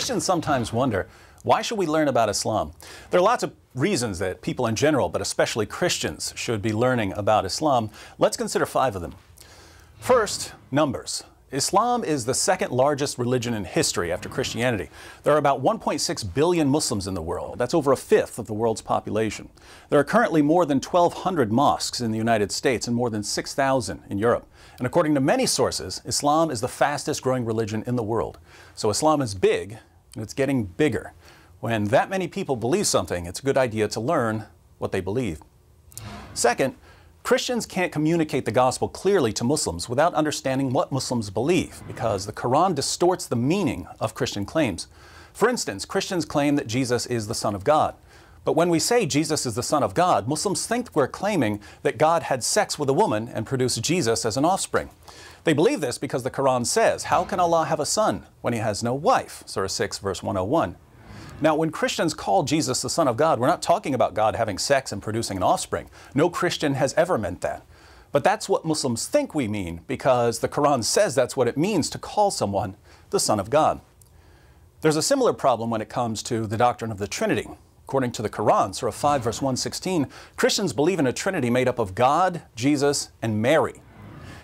Christians sometimes wonder, why should we learn about Islam? There are lots of reasons that people in general, but especially Christians, should be learning about Islam. Let's consider 5 of them. First, numbers. Islam is the second largest religion in history after Christianity. There are about 1.6 billion Muslims in the world. That's over a fifth of the world's population. There are currently more than 1,200 mosques in the United States and more than 6,000 in Europe. And according to many sources, Islam is the fastest growing religion in the world. So Islam is big, and it's getting bigger. When that many people believe something, it's a good idea to learn what they believe. Second, Christians can't communicate the gospel clearly to Muslims without understanding what Muslims believe, because the Quran distorts the meaning of Christian claims. For instance, Christians claim that Jesus is the Son of God. But when we say Jesus is the Son of God, Muslims think we're claiming that God had sex with a woman and produced Jesus as an offspring. They believe this because the Quran says, "How can Allah have a son when he has no wife?" Surah 6, verse 101. Now, when Christians call Jesus the Son of God, we're not talking about God having sex and producing an offspring. No Christian has ever meant that. But that's what Muslims think we mean, because the Quran says that's what it means to call someone the Son of God. There's a similar problem when it comes to the doctrine of the Trinity. According to the Quran, Surah 5, verse 116, Christians believe in a Trinity made up of God, Jesus, and Mary.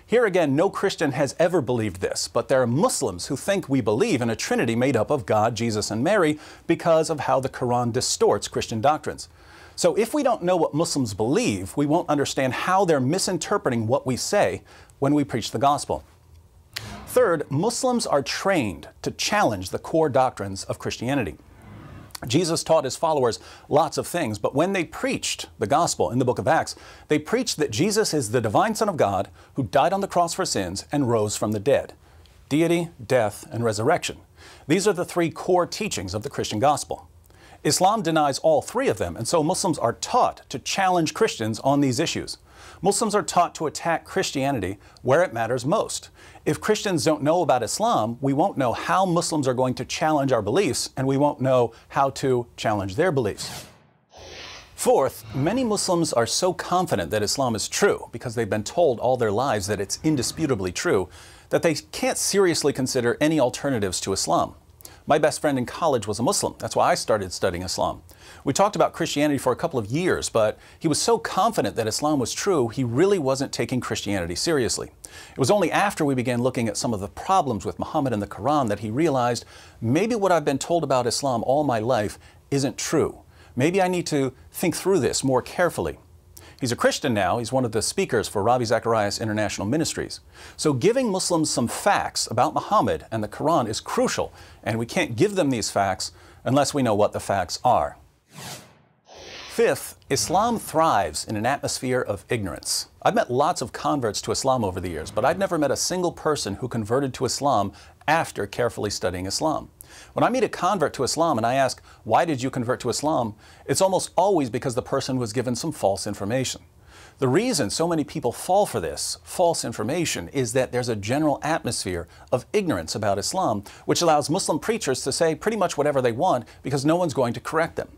Here again, no Christian has ever believed this, but there are Muslims who think we believe in a Trinity made up of God, Jesus, and Mary because of how the Quran distorts Christian doctrines. So if we don't know what Muslims believe, we won't understand how they're misinterpreting what we say when we preach the gospel. Third, Muslims are trained to challenge the core doctrines of Christianity. Jesus taught his followers lots of things, but when they preached the gospel in the book of Acts, they preached that Jesus is the divine Son of God who died on the cross for sins and rose from the dead. Deity, death, and resurrection. These are the 3 core teachings of the Christian gospel. Islam denies all 3 of them, and so Muslims are taught to challenge Christians on these issues. Muslims are taught to attack Christianity where it matters most. If Christians don't know about Islam, we won't know how Muslims are going to challenge our beliefs, and we won't know how to challenge their beliefs. Fourth, many Muslims are so confident that Islam is true, because they've been told all their lives that it's indisputably true, that they can't seriously consider any alternatives to Islam. My best friend in college was a Muslim. That's why I started studying Islam. We talked about Christianity for a couple of years, but he was so confident that Islam was true, he really wasn't taking Christianity seriously. It was only after we began looking at some of the problems with Muhammad and the Quran that he realized, maybe what I've been told about Islam all my life isn't true. Maybe I need to think through this more carefully. He's a Christian now. He's one of the speakers for Ravi Zacharias International Ministries. So giving Muslims some facts about Muhammad and the Quran is crucial, and we can't give them these facts unless we know what the facts are. Fifth, Islam thrives in an atmosphere of ignorance. I've met lots of converts to Islam over the years, but I've never met a single person who converted to Islam after carefully studying Islam. When I meet a convert to Islam and I ask, "Why did you convert to Islam?" it's almost always because the person was given some false information. The reason so many people fall for this false information is that there's a general atmosphere of ignorance about Islam, which allows Muslim preachers to say pretty much whatever they want because no one's going to correct them.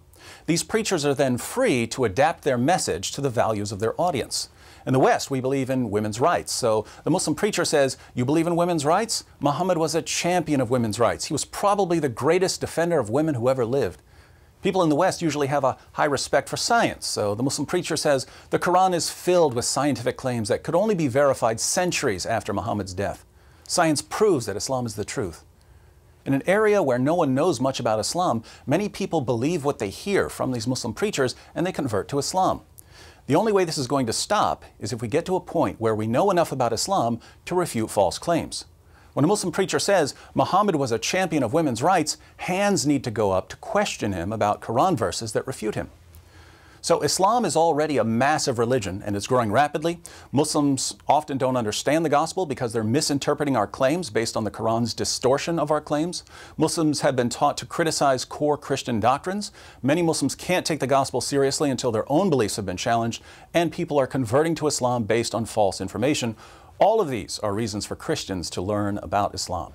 These preachers are then free to adapt their message to the values of their audience. In the West, we believe in women's rights. So the Muslim preacher says, "You believe in women's rights? Muhammad was a champion of women's rights. He was probably the greatest defender of women who ever lived." People in the West usually have a high respect for science. So the Muslim preacher says, "The Quran is filled with scientific claims that could only be verified centuries after Muhammad's death. Science proves that Islam is the truth." In an area where no one knows much about Islam, many people believe what they hear from these Muslim preachers and they convert to Islam. The only way this is going to stop is if we get to a point where we know enough about Islam to refute false claims. When a Muslim preacher says Muhammad was a champion of women's rights, hands need to go up to question him about Quran verses that refute him. So Islam is already a massive religion and it's growing rapidly. Muslims often don't understand the gospel because they're misinterpreting our claims based on the Quran's distortion of our claims. Muslims have been taught to criticize core Christian doctrines. Many Muslims can't take the gospel seriously until their own beliefs have been challenged, and people are converting to Islam based on false information. All of these are reasons for Christians to learn about Islam.